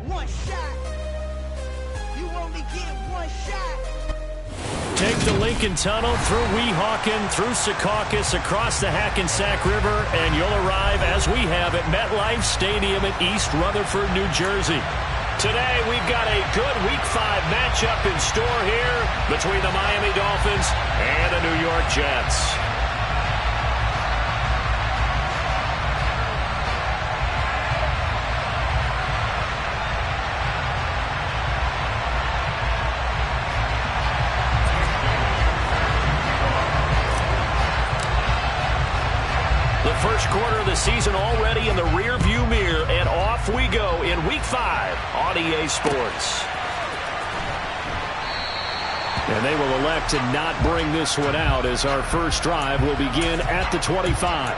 One shot. You only get one shot. Take the Lincoln Tunnel through Weehawken, through Secaucus, across the Hackensack River, and you'll arrive, as we have, at MetLife Stadium in East Rutherford, New Jersey. Today, we've got a good Week 5 matchup in store here between the Miami Dolphins and the New York Jets. First quarter of the season already in the rear-view mirror, and off we go in Week 5 on EA Sports. And they will elect to not bring this one out as our first drive will begin at the 25.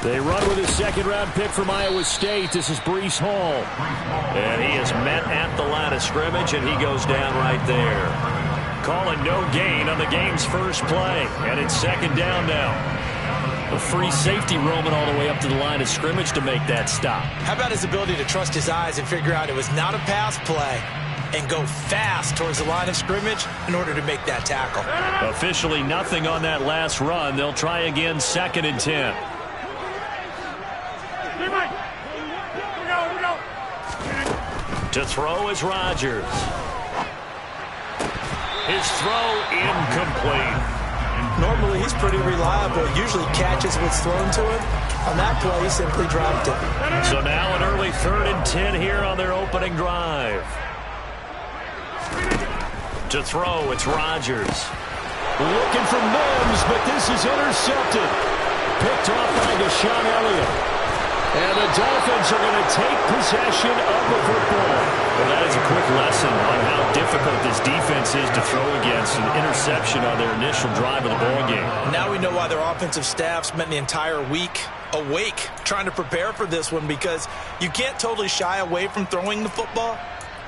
They run with his second-round pick from Iowa State. This is Breece Hall. And he is met at the line of scrimmage, and he goes down right there. Calling no gain on the game's first play, and it's second down now. A free safety roaming all the way up to the line of scrimmage to make that stop. How about his ability to trust his eyes and figure out it was not a pass play and go fast towards the line of scrimmage in order to make that tackle? Officially nothing on that last run. They'll try again, 2nd and 10. To throw is Rodgers. His throw incomplete. Normally he's pretty reliable. Usually catches what's thrown to him. On that play, he simply dropped it. So now an early 3rd and 10 here on their opening drive. To throw, it's Rodgers. Looking for Mims, but this is intercepted. Picked off by Deshaun Elliott. And the Dolphins are going to take possession of the football. Well, that is a quick lesson on how difficult this defense is to throw against an interception on their initial drive of the ballgame. Now we know why their offensive staff spent the entire week awake trying to prepare for this one, because you can't totally shy away from throwing the football.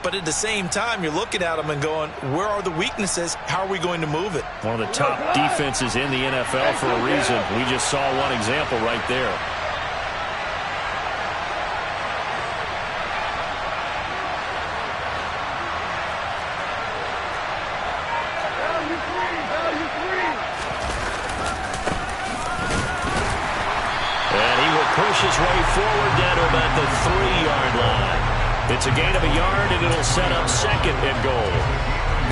But at the same time, you're looking at them and going, where are the weaknesses? How are we going to move it? One of the top defenses in the NFL for a reason. We just saw one example right there. Push his way forward down to about the 3-yard line. It's a gain of a yard, and it'll set up 2nd and goal.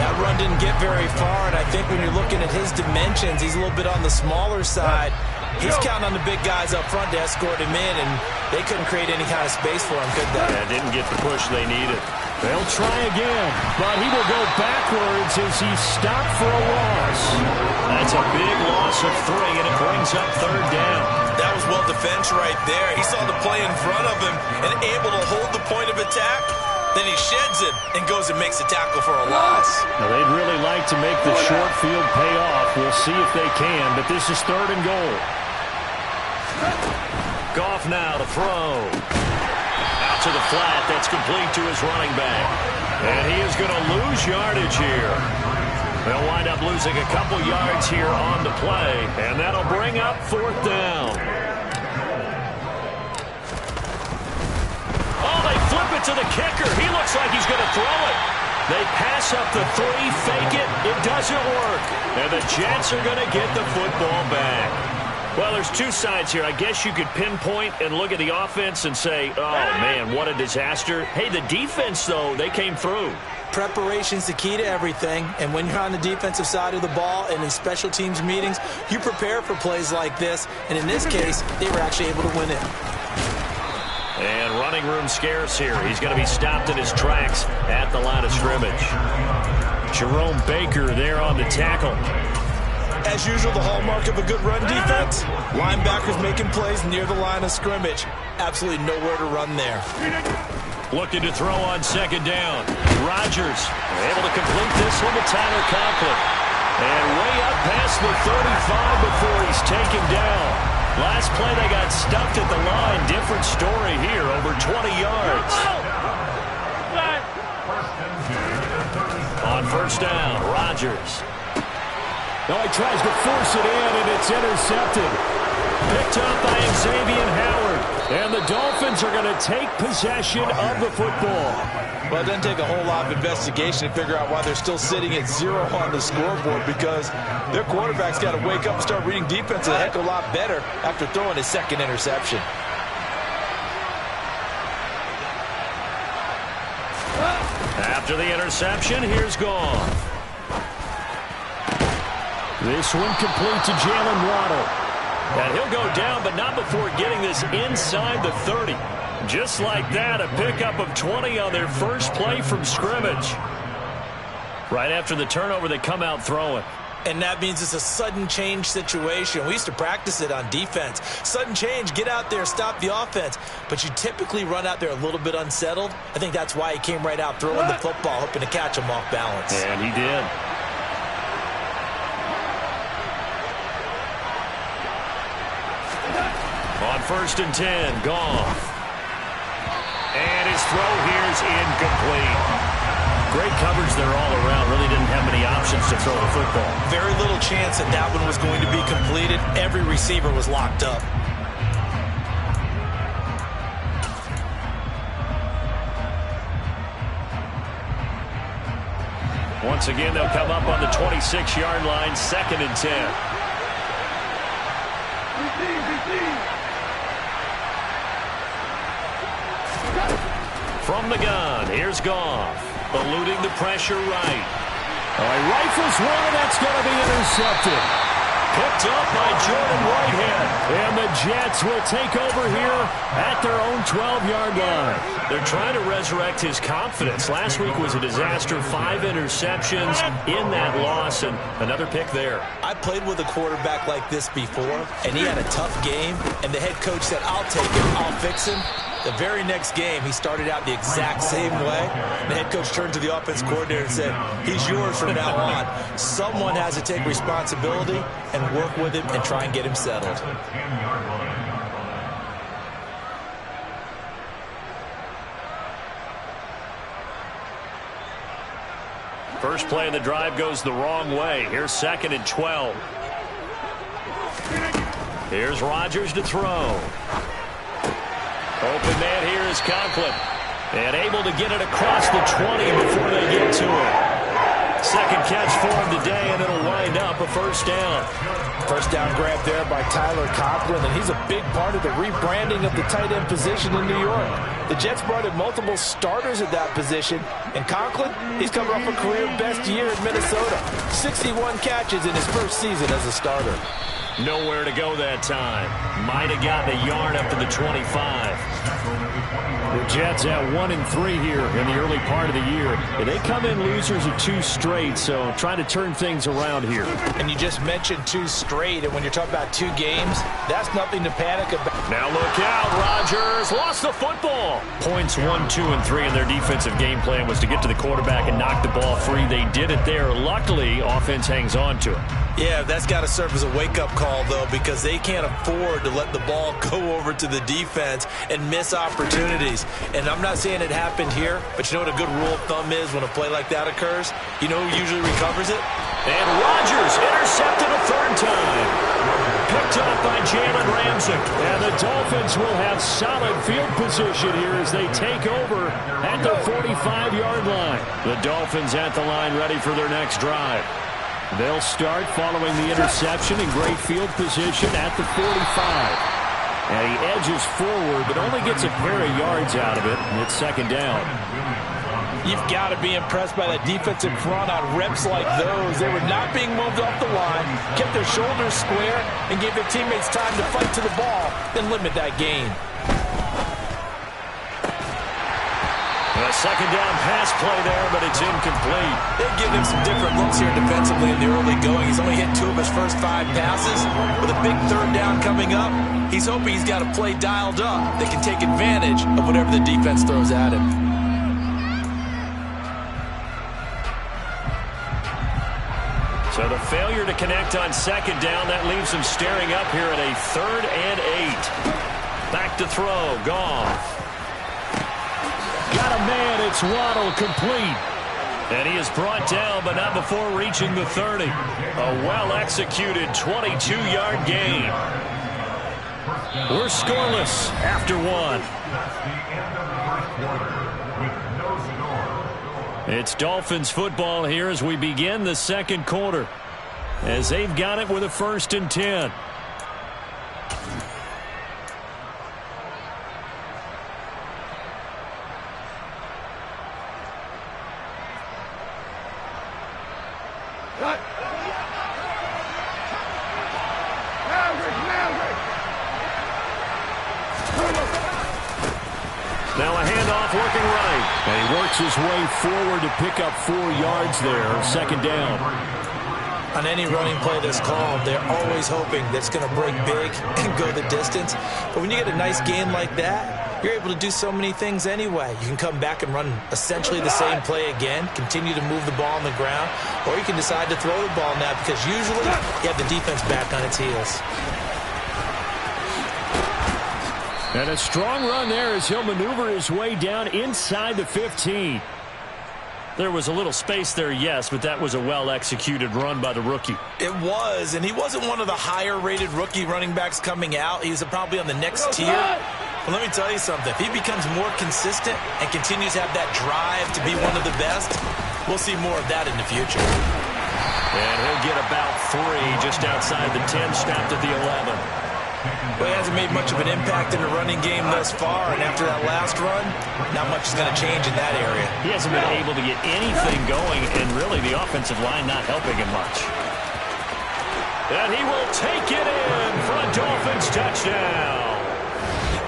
That run didn't get very far, and I think when you're looking at his dimensions, he's a little bit on the smaller side. He's counting on the big guys up front to escort him in, and they couldn't create any kind of space for him, could they? Yeah, didn't get the push they needed. They'll try again, but he will go backwards as he's stopped for a loss. That's a big loss of 3, and it brings up 3rd down. That was well defense right there. He saw the play in front of him and able to hold the point of attack. Then he sheds it and goes and makes a tackle for a loss. Now, they'd really like to make the short field pay off. We'll see if they can, but this is 3rd and goal. Goff now to throw. Out to the flat. That's complete to his running back. And he is going to lose yardage here. They'll wind up losing a couple yards here on the play, and that'll bring up 4th down. Oh, they flip it to the kicker. He looks like he's going to throw it. They pass up the 3, fake it. It doesn't work. And the Jets are going to get the football back. Well, there's two sides here. I guess you could pinpoint and look at the offense and say, oh, man, what a disaster. Hey, the defense, though, they came through. Preparation's the key to everything, and when you're on the defensive side of the ball and in special teams meetings, you prepare for plays like this, and in this case, they were actually able to win it. And running room scarce here. He's going to be stopped in his tracks at the line of scrimmage. Jerome Baker there on the tackle. As usual, the hallmark of a good run defense, linebackers making plays near the line of scrimmage. Absolutely nowhere to run there. Looking to throw on second down. Rodgers able to complete this one to Tyler Conklin. And way up past the 35 before he's taken down. Last play they got stuffed at the line. Different story here, over 20 yards. On first down, Rodgers. Now he tries to force it in, and it's intercepted. Picked up by Xavier Howard. And the Dolphins are going to take possession of the football. Well, it doesn't take a whole lot of investigation to figure out why they're still sitting at 0 on the scoreboard, because their quarterback's got to wake up and start reading defense a heck of a lot better after throwing his second interception. After the interception, here's Goff. This one complete to Jalen Waddle. And he'll go down, but not before getting this inside the 30. Just like that, a pickup of 20 on their first play from scrimmage. Right after the turnover, they come out throwing. And that means it's a sudden change situation. We used to practice it on defense. Sudden change, get out there, stop the offense. But you typically run out there a little bit unsettled. I think that's why he came right out throwing the football, hoping to catch him off balance. And he did. On first and 10, Goff. And his throw here is incomplete. Great coverage there all around. Really didn't have many options to throw the football. Very little chance that that one was going to be completed. Every receiver was locked up. Once again, they'll come up on the 26-yard line, second and 10. From the gun, here's Goff, eluding the pressure right. He rifles one, and that's going to be intercepted. Picked up by Jordan Whitehead. And the Jets will take over here at their own 12-yard line. They're trying to resurrect his confidence. Last week was a disaster, 5 interceptions in that loss, and another pick there. I played with a quarterback like this before, and he had a tough game, and the head coach said, I'll take him, I'll fix him. The very next game, he started out the exact same way. The head coach turned to the offense coordinator and said, he's yours from now on. Someone has to take responsibility and work with him and try and get him settled. First play of the drive goes the wrong way. Here's second and 12. Here's Rodgers to throw. Open man here is Conklin. And able to get it across the 20 before they get to it. Second catch for him today, and it'll wind up a first down. First down grab there by Tyler Conklin, and he's a big part of the rebranding of the tight end position in New York. The Jets brought in multiple starters at that position, and Conklin, he's coming off a career best year in Minnesota. 61 catches in his first season as a starter. Nowhere to go that time. Might have gotten a yard up to the 25. The Jets at 1-3 here in the early part of the year. And they come in losers of 2 straight, so trying to turn things around here. And you just mentioned 2 straight, and when you're talking about 2 games, that's nothing to panic about. Now look out, Rodgers lost the football. Points 1, 2, and 3 in their defensive game plan was to get to the quarterback and knock the ball free. They did it there. Luckily, offense hangs on to it. Yeah, that's got to serve as a wake-up call, though, because they can't afford to let the ball go over to the defense and miss opportunities. And I'm not saying it happened here, but you know what a good rule of thumb is when a play like that occurs? You know who usually recovers it? And Rodgers intercepted a third time. Picked up by Jalen Ramsey. And the Dolphins will have solid field position here as they take over at the 45-yard line. The Dolphins at the line ready for their next drive. They'll start following the interception in great field position at the 45. And he edges forward, but only gets a pair of yards out of it, and it's second down. You've got to be impressed by that defensive front on reps like those. They were not being moved off the line, kept their shoulders square, and gave their teammates time to fight to the ball, then limit that gain. A second down pass play there, but it's incomplete. They've given him some different looks here defensively in the early going. He's only hit 2 of his first 5 passes. With a big third down coming up, he's hoping he's got a play dialed up that can take advantage of whatever the defense throws at him. failure to connect on second down. That leaves him staring up here at a 3rd and 8. Back to throw. Goff. Got a man. It's Waddle, complete. And he is brought down, but not before reaching the 30. A well-executed 22-yard gain. We're scoreless after 1. It's Dolphins football here as we begin the second quarter, as they've got it with a 1st and 10. Now a handoff working right. And he works his way forward to pick up 4 yards there. 2nd down. On any running play that's called, they're always hoping that it's going to break big and go the distance. But when you get a nice game like that, you're able to do so many things anyway. You can come back and run essentially the same play again, continue to move the ball on the ground, or you can decide to throw the ball now because usually you have the defense back on its heels. And a strong run there as he'll maneuver his way down inside the 15. There was a little space there, yes, but that was a well-executed run by the rookie. It was, and he wasn't one of the higher-rated rookie running backs coming out. He's probably on the next tier. But let me tell you something. If he becomes more consistent and continues to have that drive to be one of the best, we'll see more of that in the future. And he'll get about 3 just outside the 10, snapped at the 11. Well, he hasn't made much of an impact in the running game thus far, and after that last run, not much is going to change in that area. He hasn't been able to get anything going, and really the offensive line not helping him much. And he will take it in for a Dolphins touchdown.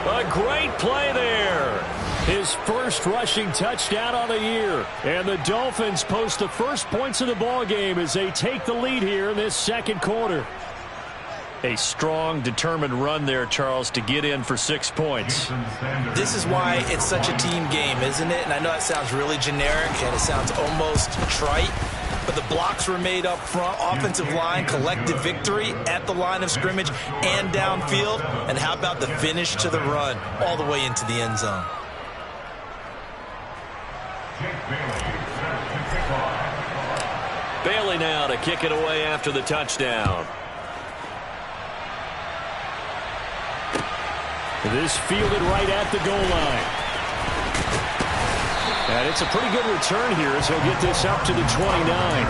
A great play there. His first rushing touchdown on the year. And the Dolphins post the first points of the ball game as they take the lead here in this second quarter. A strong, determined run there, Charles, to get in for 6 points. This is why it's such a team game, isn't it? And I know that sounds really generic and it sounds almost trite, but the blocks were made up front, offensive line, collective victory at the line of scrimmage and downfield. And how about the finish to the run all the way into the end zone? Bailey now to kick it away after the touchdown. This fielded right at the goal line. And it's a pretty good return here as he'll get this up to the 29.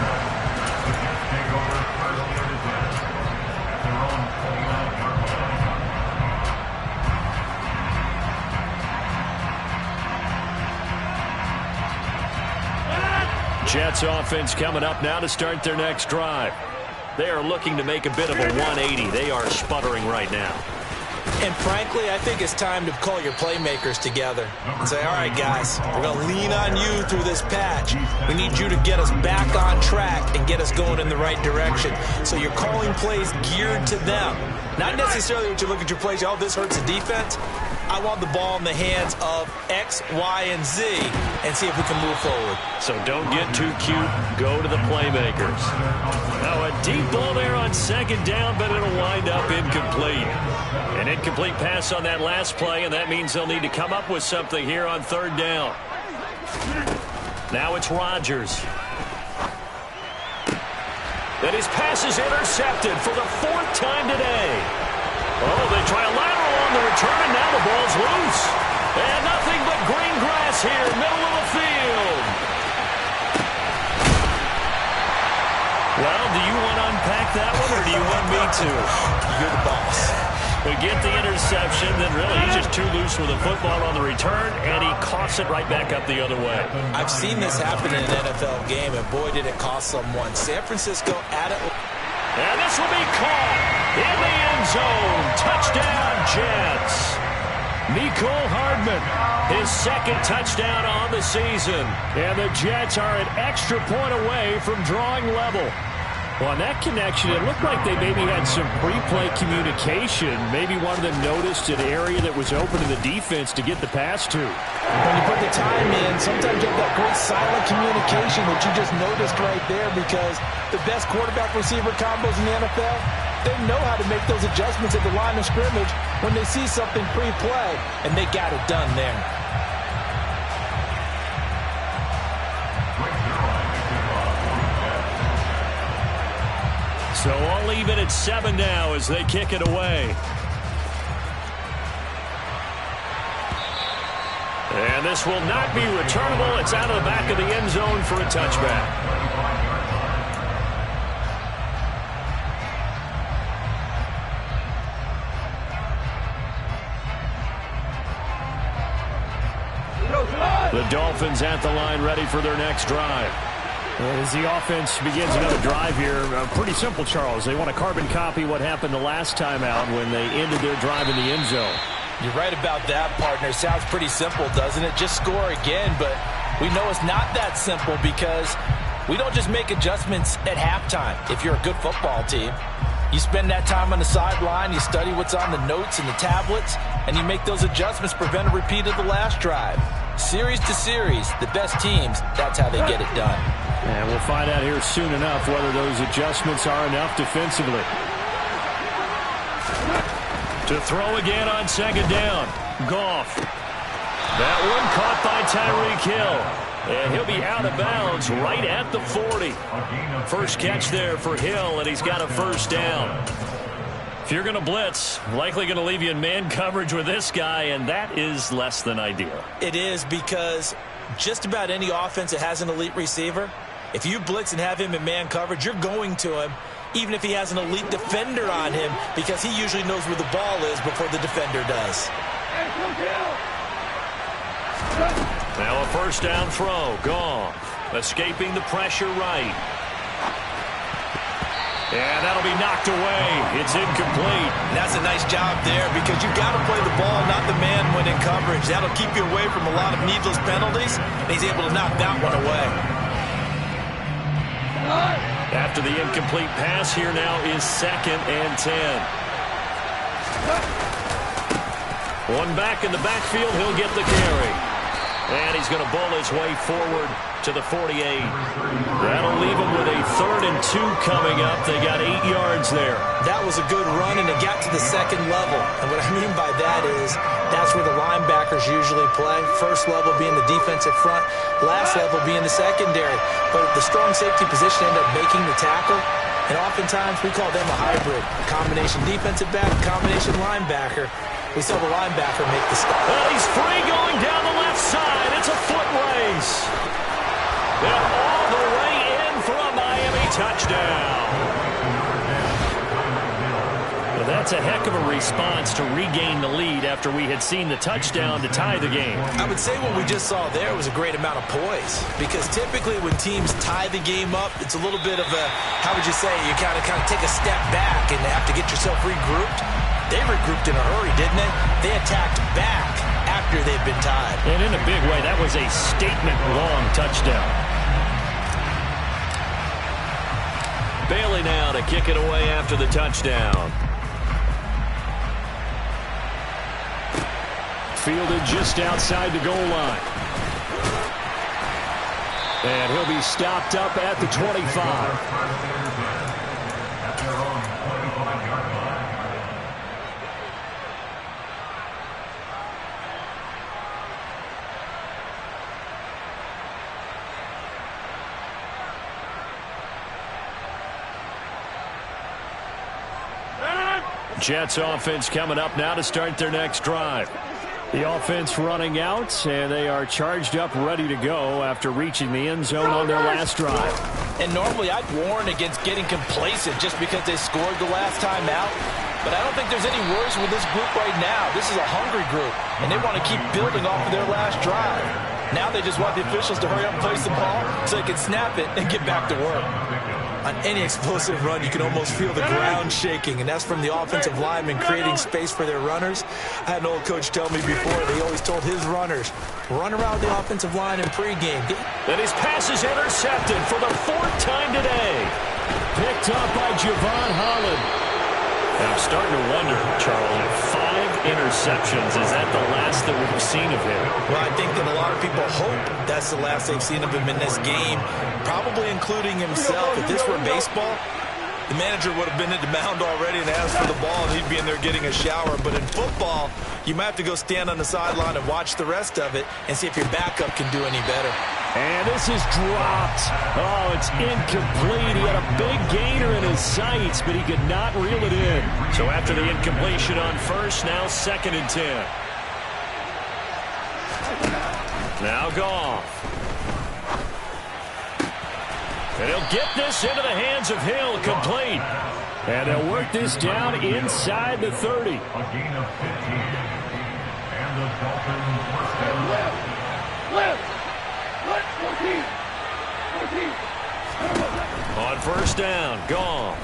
Jets offense coming up now to start their next drive. They are looking to make a bit of a 180. They are sputtering right now. And frankly, I think it's time to call your playmakers together and say, all right, guys, we're going to lean on you through this patch. We need you to get us back on track and get us going in the right direction. So you're calling plays geared to them. Not necessarily when you look at your plays, oh, this hurts the defense. I want the ball in the hands of X, Y, and Z and see if we can move forward. So don't get too cute. Go to the playmakers. Now a deep ball there on second down, but it'll wind up incomplete. An incomplete pass on that last play, and that means they'll need to come up with something here on third down. Now it's Rodgers. And his pass is intercepted for the 4th time today. Oh, they try a lateral on the return, and now the ball's loose. And nothing but green grass here, middle of the field. Well, do you want to unpack that one, or do you want me to? You're the boss. We get the interception, then really he's just too loose with the football on the return, and he coughs it right back up the other way. I've seen this happen in an NFL game, and boy, did it cost someone. San Francisco at it. And this will be caught in the end zone. Touchdown, Jets. Mecole Hardman, His 2nd touchdown on the season. And the Jets are an extra point away from drawing level. Well, on that connection, it looked like they maybe had some pre-play communication. Maybe one of them noticed an area that was open to the defense to get the pass to. When you put the time in, sometimes you have that great silent communication that you just noticed right there, because the best quarterback-receiver combos in the NFL, they know how to make those adjustments at the line of scrimmage when they see something pre-play, and they got it done there. So all even at 7 now as they kick it away. And this will not be returnable. It's out of the back of the end zone for a touchback. The Dolphins at the line, ready for their next drive. As the offense begins another drive here, pretty simple, Charles. They want to carbon copy what happened the last time out when they ended their drive in the end zone. You're right about that, partner. Sounds pretty simple, doesn't it? Just score again, but we know it's not that simple because we don't just make adjustments at halftime. If you're a good football team, you spend that time on the sideline, you study what's on the notes and the tablets, and you make those adjustments, prevent a repeat of the last drive. Series to series, the best teams, that's how they get it done. And we'll find out here soon enough whether those adjustments are enough defensively. To throw again on second down. Goff. That one caught by Tyreek Hill. And he'll be out of bounds right at the 40. First catch there for Hill, and he's got a first down. If you're going to blitz, likely going to leave you in man coverage with this guy, and that is less than ideal. It is, because just about any offense that has an elite receiver, if you blitz and have him in man coverage, you're going to him, even if he has an elite defender on him, because he usually knows where the ball is before the defender does. Now a first down throw. Goff escaping the pressure right. And that'll be knocked away. It's incomplete. That's a nice job there, because you've got to play the ball, not the man when in coverage. That'll keep you away from a lot of needless penalties, and he's able to knock that one away. After the incomplete pass, here now is 2nd and 10. One back in the backfield, he'll get the carry. And he's going to bull his way forward to the 48. That'll leave him with a 3rd and 2 coming up. They got 8 yards there. That was a good run, and it got to the second level. And what I mean by that is that's where the linebackers usually play. First level being the defensive front, last level being the secondary. But the strong safety position ended up making the tackle. And oftentimes we call them a hybrid. Combination defensive back, combination linebacker. We saw the linebacker make the stop. Well, he's free going down the left side. It's a foot race. And all the way in for a Miami touchdown. Well, that's a heck of a response to regain the lead after we had seen the touchdown to tie the game. I would say what we just saw there was a great amount of poise, because typically when teams tie the game up, it's a little bit of a, how would you say, you kind of take a step back and have to get yourself regrouped. They regrouped in a hurry, didn't they? They attacked back after they'd been tied. And in a big way, that was a statement-long touchdown. Bailey now to kick it away after the touchdown. Fielded just outside the goal line. And he'll be stopped up at the 25. Jets offense coming up now to start their next drive. The offense running out, and they are charged up, ready to go after reaching the end zone on their last drive. And normally I'd warn against getting complacent just because they scored the last time out. But I don't think there's any worries with this group right now. This is a hungry group, and they want to keep building off of their last drive. Now they just want the officials to hurry up and place the ball so they can snap it and get back to work. On any explosive run, you can almost feel the ground shaking, and that's from the offensive linemen creating space for their runners. I had an old coach tell me before, they always told his runners, run around the offensive line in pregame. And his pass is intercepted for the 4th time today. picked up by Javon Holland. And I'm starting to wonder, Charles, 5 interceptions. Is that the last that we've seen of him? Well, I think that a lot of people hope that's the last they've seen of him in this game, probably including himself. If this were baseball, the manager would have been at the mound already and asked for the ball, and he'd be in there getting a shower. But in football, you might have to go stand on the sideline and watch the rest of it and see if your backup can do any better. And this is dropped. Oh, it's incomplete. He had a big gainer in his sights, but he could not reel it in. So after the incompletion on first, now 2nd and 10. Now Goff. And he'll get this into the hands of Hill, complete. And they'll work this down inside the 30. A gain of 15. And the Dolphins first down. Left. 14. On first down, Goff.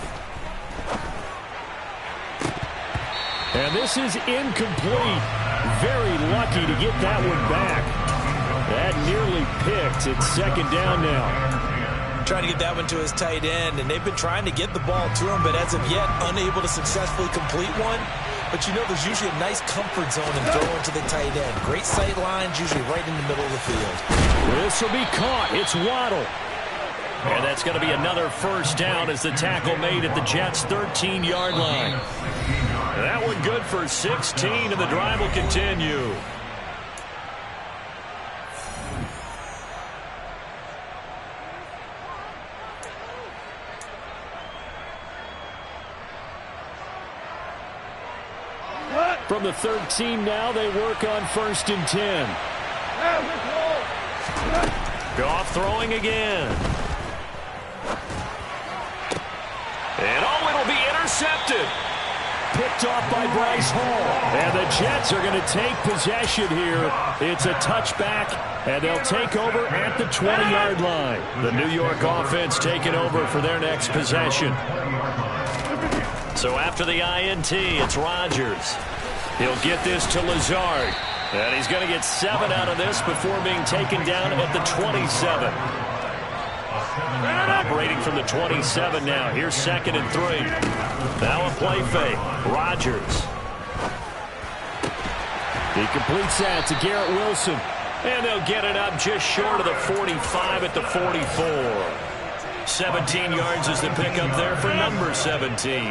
And this is incomplete. Very lucky to get that one back. That nearly picked. It's 2nd down now. Trying to get that one to his tight end, and they've been trying to get the ball to him, but as of yet, unable to successfully complete one. But you know there's usually a nice comfort zone in throwing to the tight end. Great sight lines, usually right in the middle of the field. This will be caught. It's Waddle. And that's going to be another first down as the tackle made at the Jets' 13-yard line. That one good for 16, and the drive will continue. From the 13 now, they work on 1st and 10. Goff throwing again. And it'll be intercepted. Picked off by Bryce Hall. And the Jets are going to take possession here. It's a touchback, and they'll take over at the 20-yard line. The New York offense taking over for their next possession. So after the INT, it's Rodgers. He'll get this to Lazard. And he's going to get 7 out of this before being taken down at the 27. Operating from the 27 now. Here's 2nd and 3. Now a play fake. Rodgers. He completes that to Garrett Wilson. And they'll get it up just short of the 45 at the 44. 17 yards is the pickup there for number 17.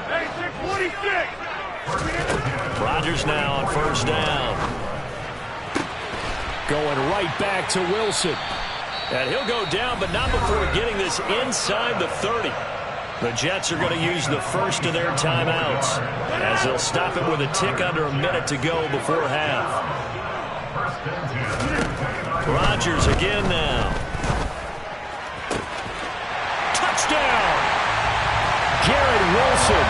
That's good for the Jets. Rodgers now on first down. Going right back to Wilson. And he'll go down, but not before getting this inside the 30. The Jets are going to use the first of their timeouts, as they'll stop it with a tick under a minute to go before half. Rodgers again now. Touchdown! Garrett Wilson,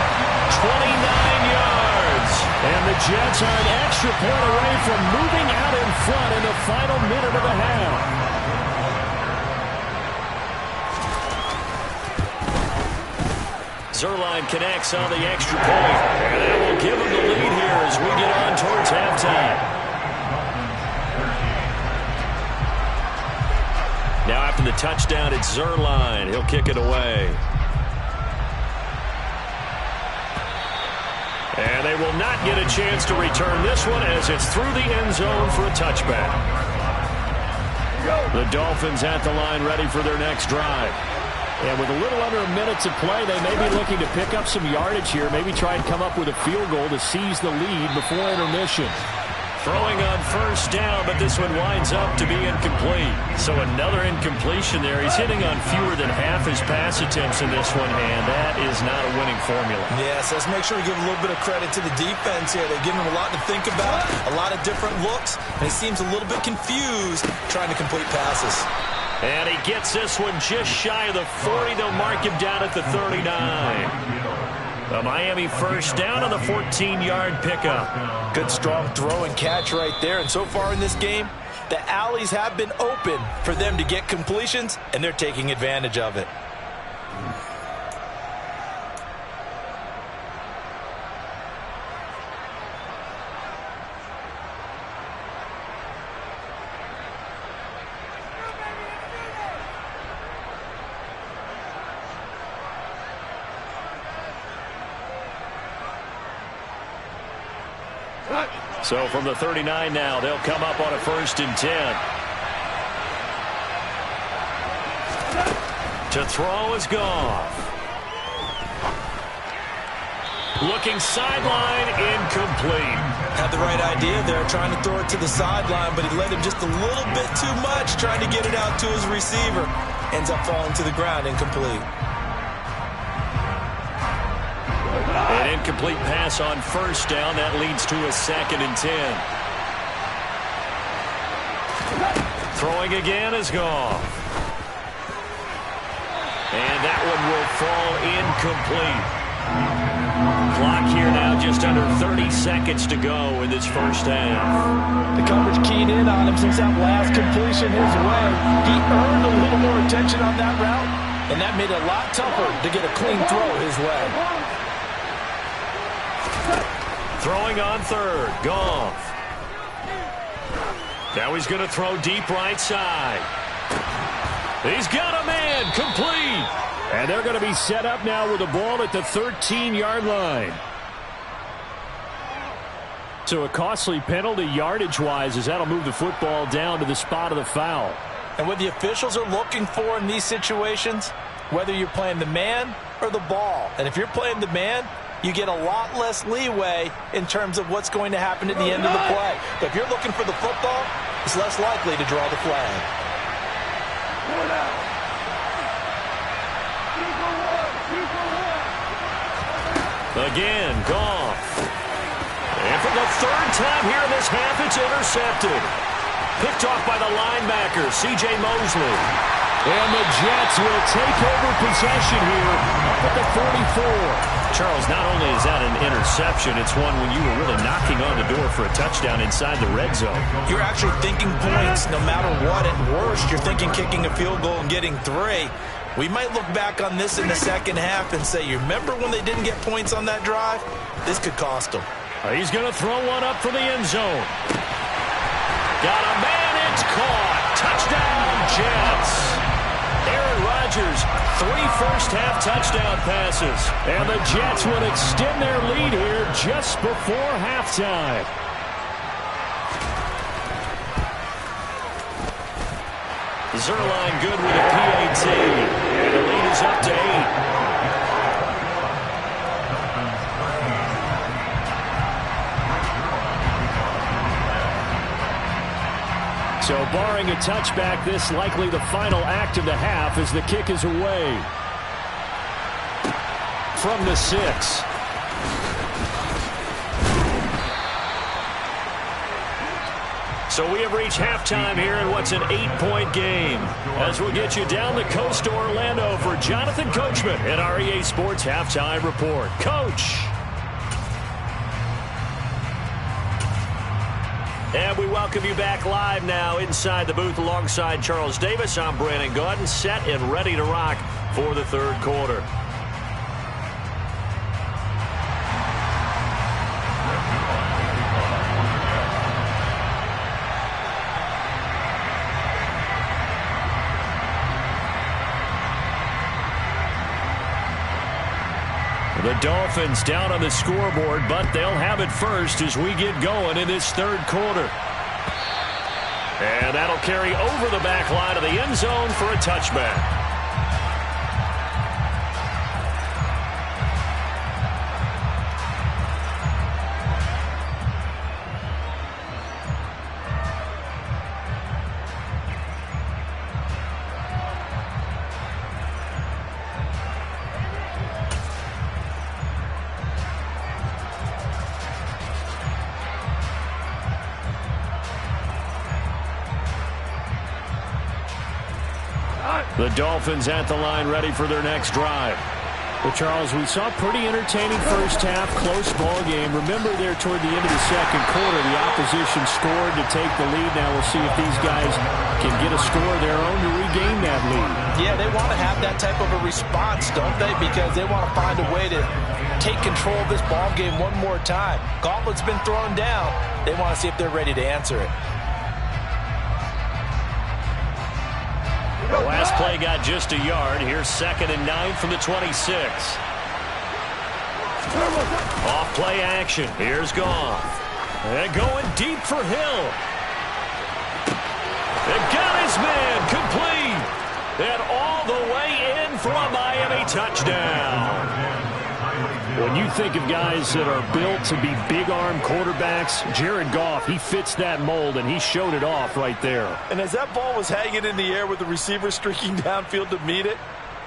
29 yards. And the Jets are an extra point away from moving out in front in the final minute of the half. Zuerlein connects on the extra point. And that will give him the lead here as we get on towards halftime. Now after the touchdown, it's Zuerlein. He'll kick it away. And they will not get a chance to return this one as it's through the end zone for a touchback. The Dolphins at the line ready for their next drive. And with a little under a minute to play, they may be looking to pick up some yardage here, maybe try and come up with a field goal to seize the lead before intermission. Throwing on first down, but this one winds up to be incomplete. So another incompletion there. He's hitting on fewer than half his pass attempts in this one, and that is not a winning formula. Yes, let's make sure we give a little bit of credit to the defense here. They're giving him a lot to think about, a lot of different looks, and he seems a little bit confused trying to complete passes. And he gets this one just shy of the 40. They'll mark him down at the 39. A Miami first down on the 14-yard pickup. Good strong throw and catch right there. And so far in this game, the alleys have been open for them to get completions, and they're taking advantage of it. So from the 39 now, they'll come up on a 1st and 10. To throw is Goff. Looking sideline, incomplete. Had the right idea there, trying to throw it to the sideline, but he led him just a little bit too much, trying to get it out to his receiver. Ends up falling to the ground, incomplete. An incomplete pass on 1st down. That leads to a 2nd and 10. Throwing again is Goff. And that one will fall incomplete. Clock here now just under 30 seconds to go in this 1st half. The coverage keyed in on him since that last completion his way. He earned a little more attention on that route, and that made it a lot tougher to get a clean throw his way. Throwing on 3rd, Goff. Now he's going to throw deep right side. He's got a man, complete. And they're going to be set up now with the ball at the 13-yard line. So a costly penalty yardage-wise as that'll move the football down to the spot of the foul. And what the officials are looking for in these situations, whether you're playing the man or the ball. And if you're playing the man, you get a lot less leeway in terms of what's going to happen at the end of the play. But if you're looking for the football, it's less likely to draw the flag. Again, Goff. And for the 3rd time here in this half, it's intercepted. Picked off by the linebacker, C.J. Mosley. And the Jets will take over possession here up at the 44. Charles, not only is that an interception, it's one when you were really knocking on the door for a touchdown inside the red zone. You're actually thinking points no matter what. At worst, you're thinking kicking a field goal and getting 3. We might look back on this in the 2nd half and say, you remember when they didn't get points on that drive? This could cost them. He's going to throw one up for the end zone. Got a man, it's caught. Touchdown, Jets. Aaron Rodgers, 3 first-half touchdown passes. And the Jets will extend their lead here just before halftime. Zerline good with a PAT. And the lead is up to 8. So barring a touchback, this likely the final act of the half as the kick is away. From the 6. So we have reached halftime here in what's an 8-point game. As we'll get you down the coast to Orlando for Jonathan Coachman at our EA Sports Halftime Report. Coach. And we welcome you back live now inside the booth alongside Charles Davis. I'm Brandon Gaudin, set and ready to rock for the 3rd quarter. The Dolphins down on the scoreboard, but they'll have it first as we get going in this 3rd quarter. And that'll carry over the back line of the end zone for a touchback. The Dolphins at the line ready for their next drive. Well, Charles, we saw a pretty entertaining first half, close ball game. Remember there toward the end of the 2nd quarter, the opposition scored to take the lead. Now we'll see if these guys can get a score of their own to regain that lead. Yeah, they want to have that type of a response, don't they? Because they want to find a way to take control of this ball game one more time. Gauntlet's been thrown down. They want to see if they're ready to answer it. The last play got just a yard. Here's 2nd and 9 from the 26. Off play action. Here's Goff. And going deep for Hill. And got his man complete. And all the way in for a Miami touchdown. When you think of guys that are built to be big-arm quarterbacks, Jared Goff, he fits that mold, and he showed it off right there. And as that ball was hanging in the air with the receiver streaking downfield to meet it,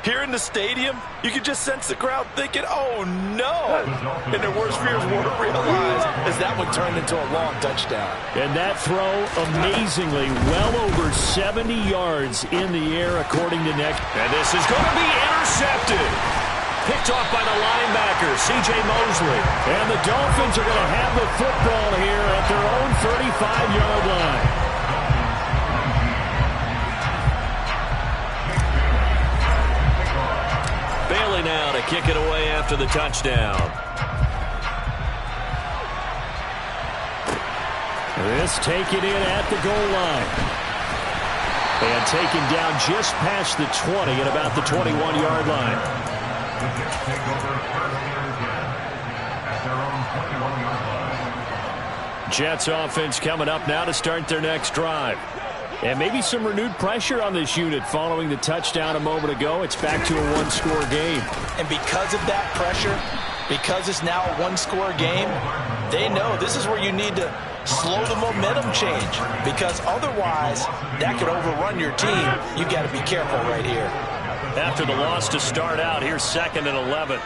here in the stadium, you could just sense the crowd thinking, oh, no. And their worst fears weren't realized as that one turned into a long touchdown. And that throw, amazingly, well over 70 yards in the air, according to Nick. And this is going to be intercepted. Picked off by the linebacker, C.J. Mosley. And the Dolphins are going to have the football here at their own 35-yard line. Bailey now to kick it away after the touchdown. This taken in at the goal line. And taken down just past the 20 at about the 21-yard line. Take over first and 10 at their own 21-yard line. Jets offense coming up now to start their next drive. And maybe some renewed pressure on this unit following the touchdown a moment ago. It's back to a one-score game. And because of that pressure, because it's now a one-score game, they know this is where you need to slow the momentum change. Because otherwise, that could overrun your team. You got to be careful right here. After the loss to start out, here's 2nd and 11.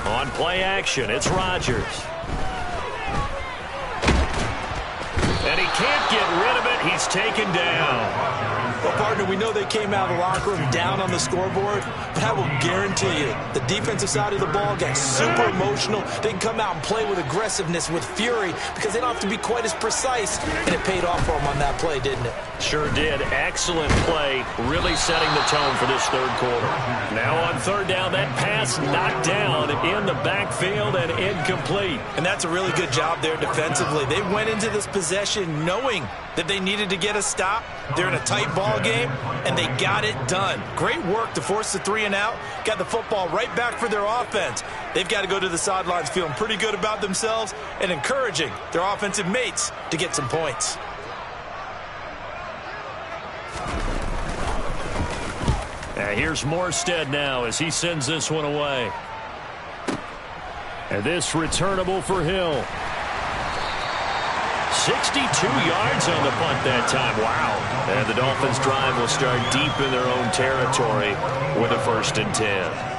On play action, it's Rodgers. And he can't get rid of it. He's taken down. Well, partner, we know they came out of the locker room down on the scoreboard, but I will guarantee you the defensive side of the ball got super emotional. They can come out and play with aggressiveness, with fury, because they don't have to be quite as precise, and it paid off for them on that play, didn't it? Sure did. Excellent play, really setting the tone for this third quarter. Now on third down, that pass knocked down in the backfield and incomplete. And that's a really good job there defensively. They went into this possession knowing that they needed to get a stop. They're in a tight ball game, and they got it done. Great work to force the 3 and out. Got the football right back for their offense. They've got to go to the sidelines feeling pretty good about themselves and encouraging their offensive mates to get some points. Here's Morstead now as he sends this one away. And this returnable for Hill. 62 yards on the punt that time. Wow. And the Dolphins' drive will start deep in their own territory with a 1st and 10.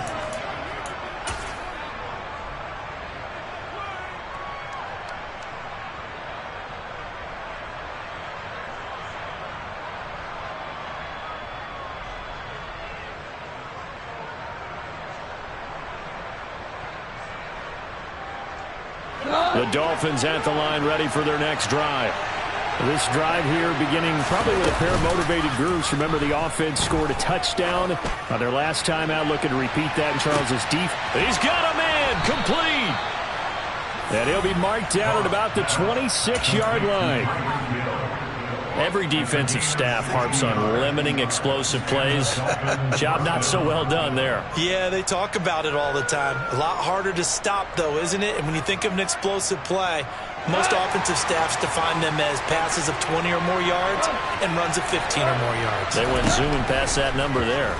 The Dolphins at the line ready for their next drive. This drive here beginning probably with a pair of motivated groups. Remember, the offense scored a touchdown on their last time out, looking to repeat that in Charles's defense. He's got a man complete. And he'll be marked down at about the 26-yard line. Every defensive staff harps on limiting explosive plays. Job not so well done there. Yeah, they talk about it all the time. A lot harder to stop, though, isn't it? And when you think of an explosive play, most offensive staffs define them as passes of 20 or more yards and runs of 15 or more yards. They went zooming past that number there.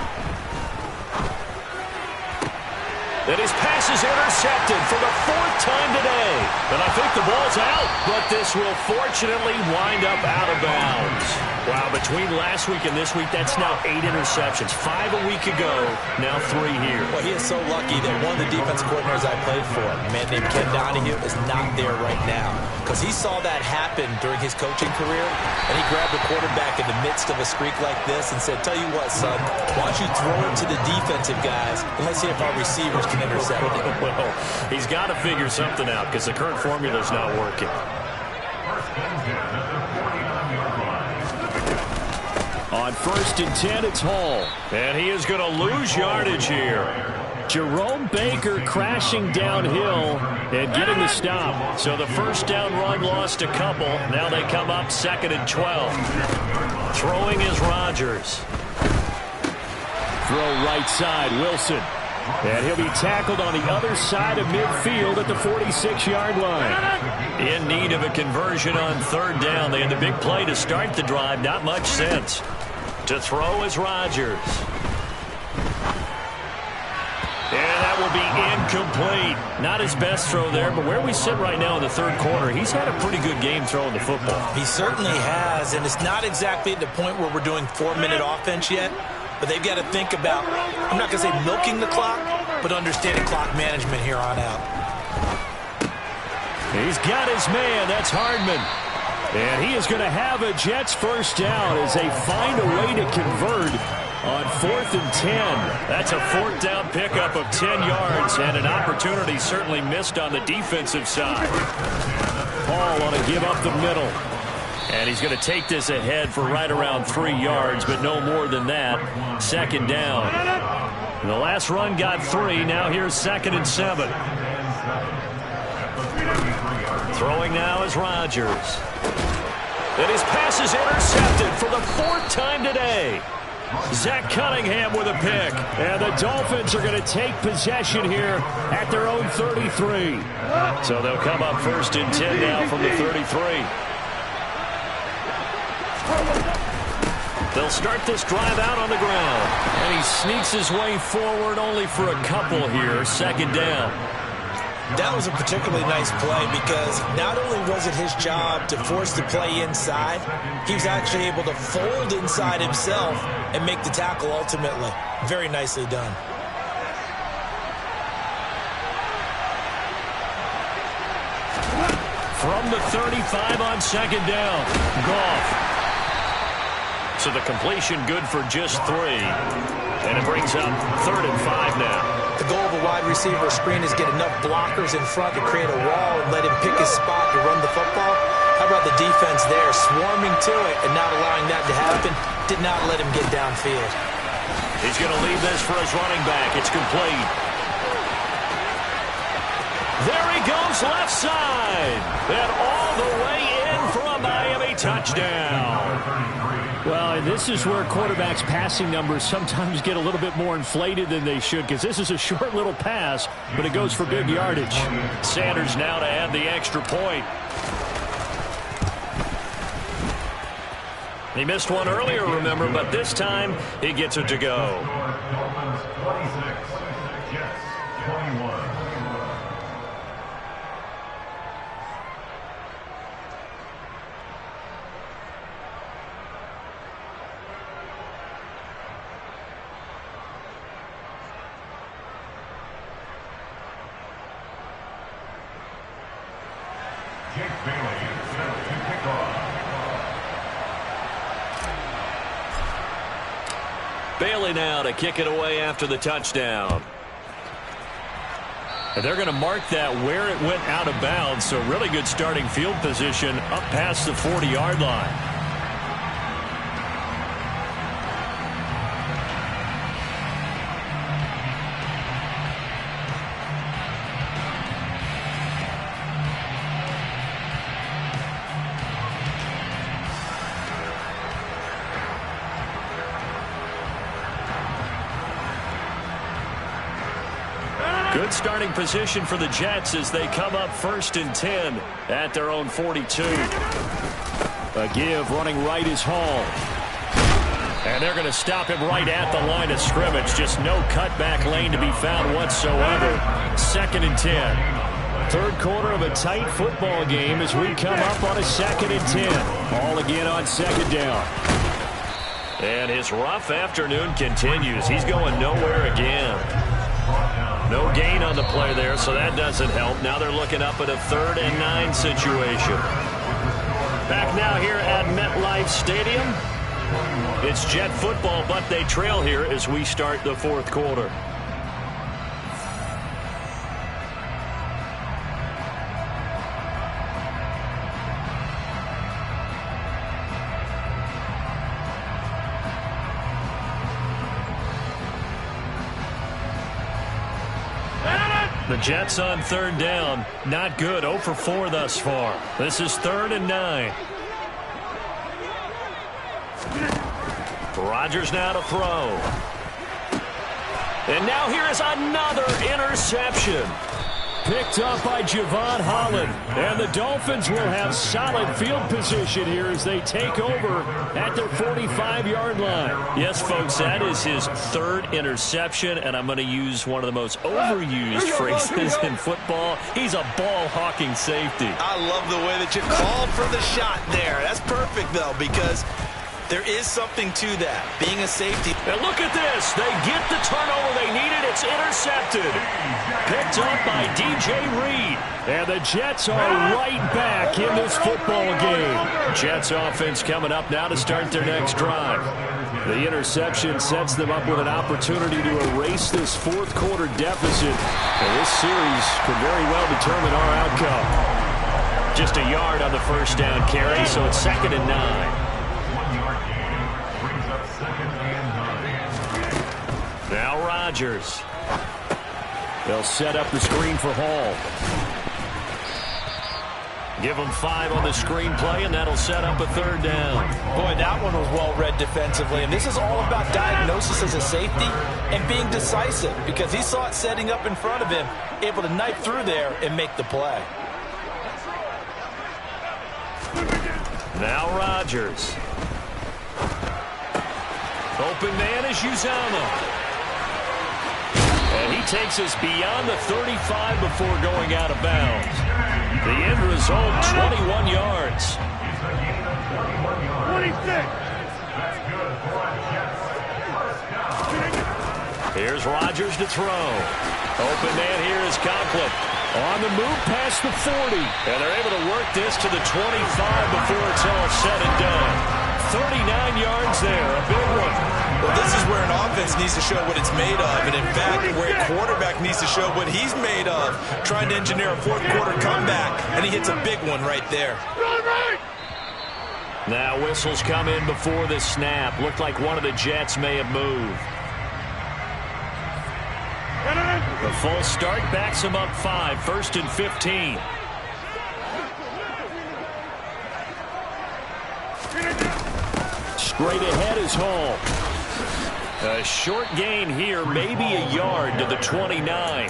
And his pass is intercepted for the 4th time today. And I think the ball's out, but this will fortunately wind up out of bounds. Wow, between last week and this week, that's now 8 interceptions. 5 a week ago, now 3 here. Well, he is so lucky that one of the defense coordinators I played for, a man named Ken Donahue, is not there right now. Because he saw that happen during his coaching career, and he grabbed the quarterback in the midst of a streak like this and said, tell you what, son, why don't you throw it to the defensive guys, and let's see if our receivers can intercept it. Well, he's got to figure something out because the current formula's not working. On 1st and 10, it's Hall. And he is going to lose yardage here. Jerome Baker crashing downhill and getting the stop. So the first down run lost a couple. Now they come up 2nd and 12. Throwing is Rodgers. Throw right side, Wilson. And he'll be tackled on the other side of midfield at the 46-yard line. In need of a conversion on third down. They had the big play to start the drive. Not much sense. To throw is Rodgers. And that will be incomplete. Not his best throw there, but where we sit right now in the third quarter, he's had a pretty good game throwing the football. He certainly has, and it's not exactly at the point where we're doing 4-minute offense yet, but they've got to think about, I'm not going to say milking the clock, but understanding clock management here on out. He's got his man. That's Hardman. And he is going to have a Jets first down as they find a way to convert on 4th and 10. That's a fourth down pickup of 10 yards and an opportunity certainly missed on the defensive side. Paul on a give up the middle. And he's going to take this ahead for right around 3 yards, but no more than that. Second down. The last run got 3. Now here's 2nd and 7. Throwing now is Rodgers. And his pass is intercepted for the 4th time today. Zach Cunningham with a pick. And the Dolphins are going to take possession here at their own 33. So they'll come up 1st and 10 now from the 33. They'll start this drive out on the ground. And he sneaks his way forward only for a couple here. 2nd down. That was a particularly nice play because not only was it his job to force the play inside, he was actually able to fold inside himself and make the tackle ultimately. Very nicely done. From the 35 on 2nd down, Goff. So the completion good for just 3. And it brings up 3rd and 5 now. The goal of a wide receiver screen is get enough blockers in front to create a wall and let him pick his spot to run the football. How about the defense there, swarming to it and not allowing that to happen? Did not let him get downfield. He's going to leave this for his running back. It's complete. There he goes, left side. And all the way in for a Miami touchdown. Well, and this is where quarterbacks' passing numbers sometimes get a little bit more inflated than they should, because this is a short little pass, but it goes for big yardage. Sanders now to add the extra point. He missed one earlier, remember, but this time he gets it to go. Dolphins 26, Jets 21. Jake Bailey set to kick off. Bailey now to kick it away after the touchdown. And they're going to mark that where it went out of bounds, so really good starting field position up past the 40-yard line. Good starting position for the Jets as they come up 1st and 10 at their own 42. A give running right is Hall. And they're going to stop him right at the line of scrimmage. Just no cutback lane to be found whatsoever. 2nd and 10. Third quarter of a tight football game as we come up on a 2nd and 10. Ball again on 2nd down. And his rough afternoon continues. He's going nowhere again. No gain on the play there, so that doesn't help. Now they're looking up at a 3rd and 9 situation. Back now here at MetLife Stadium. It's Jet football, but they trail here as we start the 4th quarter. The Jets on 3rd down. Not good. 0 for 4 thus far. This is 3rd and 9. Rodgers now to throw. And now here is another interception. Picked up by Javon Holland. And the Dolphins will have solid field position here as they take over at their 45-yard line. Yes, folks, that is his third interception, and I'm going to use one of the most overused phrases in football. He's a ball-hawking safety. I love the way that you called for the shot there. That's perfect, though, because there is something to that, being a safety. And look at this. They get the turnover they needed. It's intercepted. Picked up by DJ Reed. And the Jets are right back in this football game. Jets offense coming up now to start their next drive. The interception sets them up with an opportunity to erase this fourth quarter deficit. And this series could very well determine our outcome. Just a yard on the first down carry, so it's 2nd and 9. Now Rodgers. They'll set up the screen for Hall. Give them 5 on the screen play, and that'll set up a 3rd down. Boy, that one was well read defensively, and this is all about diagnosis as a safety and being decisive because he saw it setting up in front of him, able to knife through there and make the play. Now Rodgers. Open man is Uzomah. And he takes us beyond the 35 before going out of bounds. The end result, 21 yards. 26. Here's Rodgers to throw. Open man here is Conklin. On the move past the 40. And they're able to work this to the 25 before it's all said and done. 39 yards there, a big one. Well, this is where an offense needs to show what it's made of. And, in fact, where a quarterback needs to show what he's made of, trying to engineer a fourth-quarter comeback, and he hits a big one right there. Now whistles come in before the snap. Looked like one of the Jets may have moved. The full start backs him up 5, 1st and 15. Straight ahead is Hall. A short gain here, maybe a yard to the 29.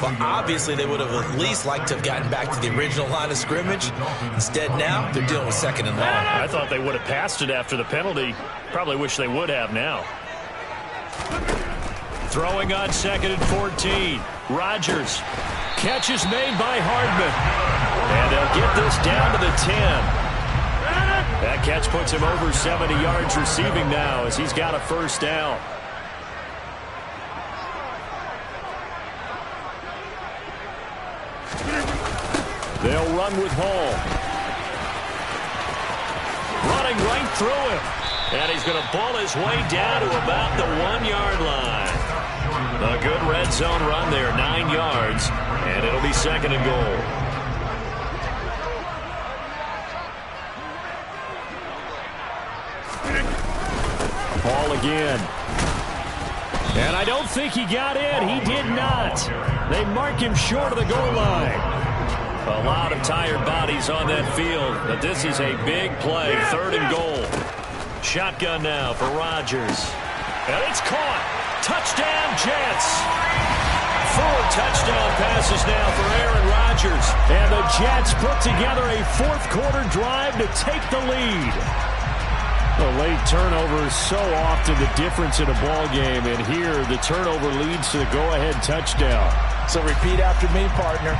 Well, obviously they would have at least liked to have gotten back to the original line of scrimmage. Instead now, they're dealing with 2nd and long. I thought they would have passed it after the penalty. Probably wish they would have now. Throwing on 2nd and 14. Rodgers. Catch is made by Hardman. And they'll get this down to the 10. That catch puts him over 70 yards receiving now as he's got a 1st down. They'll run with Hall. Running right through him. And he's going to ball his way down to about the 1-yard line. A good red zone run there, 9 yards. And it'll be 2nd and goal. Hall again. And I don't think he got in. He did not. They mark him short of the goal line. A lot of tired bodies on that field, but this is a big play. 3rd and goal. Shotgun now for Rodgers. And it's caught. Touchdown, Jets. 4 touchdown passes now for Aaron Rodgers. And the Jets put together a fourth-quarter drive to take the lead. The late turnover is so often the difference in a ball game, and here the turnover leads to the go-ahead touchdown. So repeat after me, partner.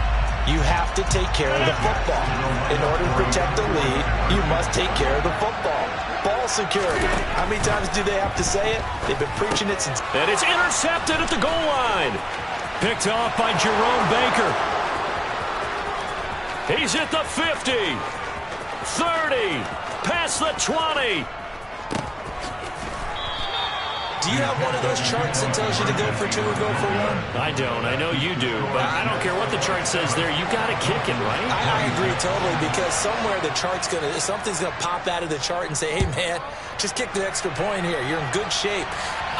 You have to take care of the football. In order to protect the lead, you must take care of the football. Ball security. How many times do they have to say it? They've been preaching it since. And it's intercepted at the goal line. Picked off by Jerome Baker. He's at the 50. 30. Past the 20. Do you have one of those charts that tells you to go for 2 or go for 1? I don't. I know you do, but I don't care what the chart says there. You got to kick it, right? I agree totally, because somewhere the chart's something's gonna pop out of the chart and say, hey man, just kick the extra point here. You're in good shape.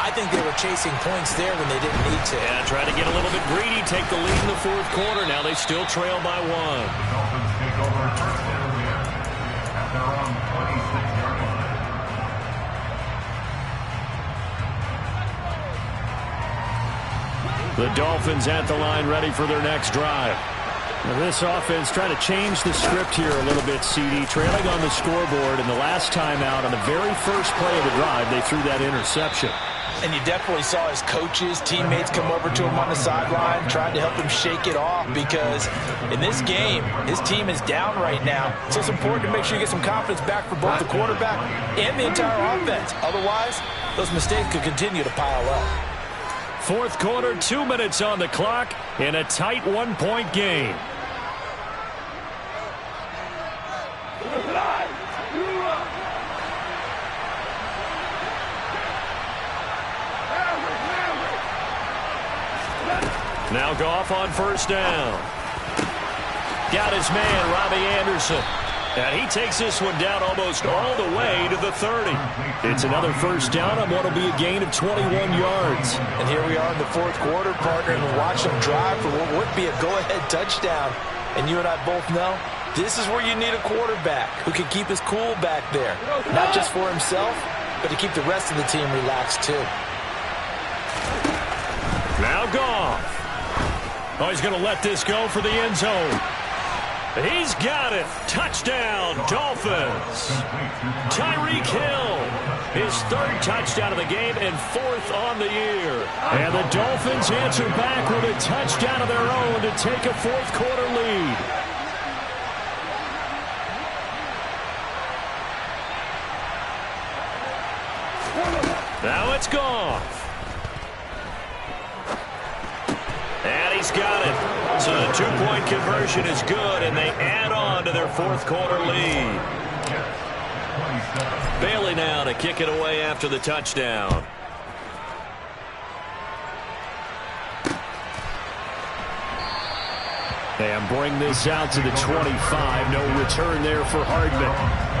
I think they were chasing points there when they didn't need to. Yeah, try to get a little bit greedy, take the lead in the fourth quarter. Now they still trail by 1. Dolphins take over 1st and 10 at their own 26-yard line. The Dolphins at the line, ready for their next drive. Now this offense trying to change the script here a little bit, CD. Trailing on the scoreboard, and the last time out on the very first play of the drive, they threw that interception. And you definitely saw his coaches, teammates come over to him on the sideline, trying to help him shake it off, because in this game, his team is down right now. So it's important to make sure you get some confidence back for both the quarterback and the entire offense. Otherwise, those mistakes could continue to pile up. Fourth quarter, 2 minutes on the clock in a tight one-point game. Now Goff on first down. Got his man, Robbie Anderson. And he takes this one down almost all the way to the 30. It's another first down on what will be a gain of 21 yards. And here we are in the fourth quarter, partner, and watch them drive for what would be a go-ahead touchdown. And you and I both know this is where you need a quarterback who can keep his cool back there. Not just for himself, but to keep the rest of the team relaxed too. Now Goff. Oh, he's going to let this go for the end zone. He's got it. Touchdown, Dolphins. Tyreek Hill, his third touchdown of the game and fourth on the year. And the Dolphins answer back with a touchdown of their own to take a fourth quarter lead. Now it's Goff. And he's got it. So the two-point conversion is good, and they add on to their fourth quarter lead. Bailey now to kick it away after the touchdown. And bring this out to the 25. No return there for Hardman.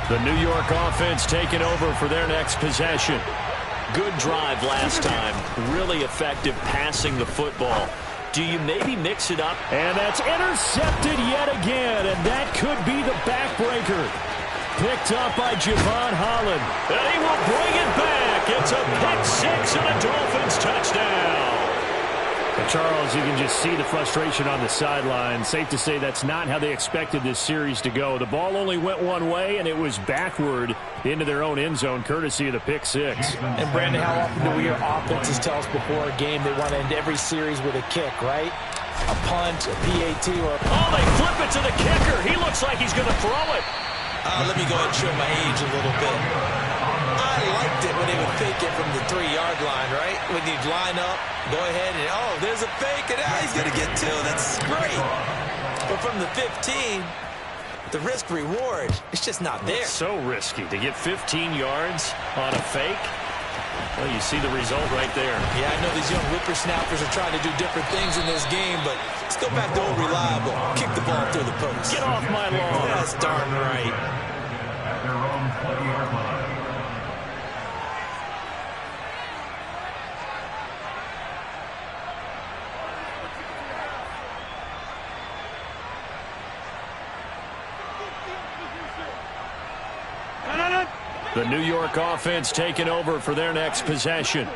The New York offense taking over for their next possession. Good drive last time. Really effective passing the football. Do you maybe mix it up? And that's intercepted yet again, and that could be the backbreaker. Picked up by Javon Holland. And he will bring it back. It's a pick six and a Dolphins touchdown. And Charles, you can just see the frustration on the sideline. Safe to say that's not how they expected this series to go. The ball only went one way, and it was backward into their own end zone, courtesy of the pick six. And, Brandon, how often do we hear offenses tell us before a game they want to end every series with a kick, right? A punt, a PAT, or a... Oh, they flip it to the kicker. He looks like he's going to throw it. Let me go ahead and show my age a little bit. I liked it when they would fake it from the 3-yard line, right? When you'd line up, go ahead and, oh, there's a fake, and he's going to get two. That's great. But from the 15, the risk-reward, it's just not there. It's so risky to get 15 yards on a fake. Well, you see the result right there. Yeah, I know these young whippersnappers are trying to do different things in this game, but let's go back to old reliable. Kick the ball through the post. Get off my lawn. That's darn right. At their own 20-yard line. The New York offense taking over for their next possession.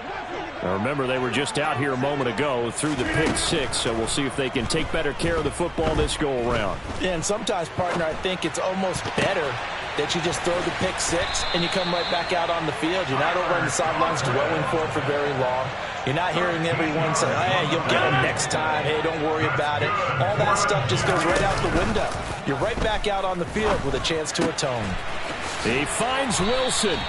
Now remember, they were just out here a moment ago through the pick six, so we'll see if they can take better care of the football this go-around. Yeah, and sometimes, partner, I think it's almost better that you just throw the pick six and you come right back out on the field. You're not over on the sidelines dwelling for it for very long. You're not hearing everyone say, hey, you'll get them next time. Hey, don't worry about it. All that stuff just goes right out the window. You're right back out on the field with a chance to atone. He finds Wilson.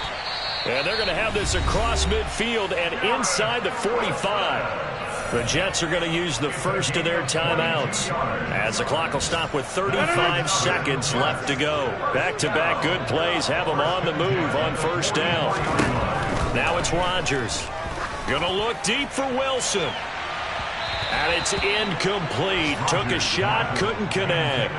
And they're going to have this across midfield and inside the 45. The Jets are going to use the first of their timeouts as the clock will stop with 35 seconds left to go. Back-to-back good plays have them on the move on first down. Now it's Rodgers. Going to look deep for Wilson. And it's incomplete. Took a shot, couldn't connect.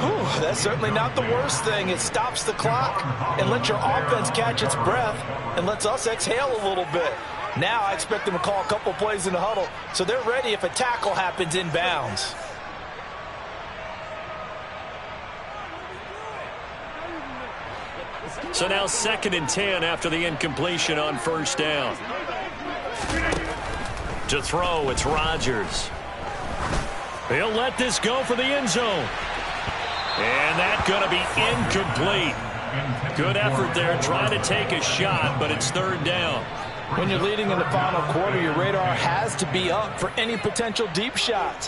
Whew, that's certainly not the worst thing. It stops the clock and lets your offense catch its breath and lets us exhale a little bit. Now I expect them to call a couple plays in the huddle so they're ready if a tackle happens inbounds. So now 2nd and 10 after the incompletion on first down. To throw, it's Rodgers. He'll let this go for the end zone. And that's going to be incomplete. Good effort there trying to take a shot, but it's 3rd down. When you're leading in the final quarter, your radar has to be up for any potential deep shots.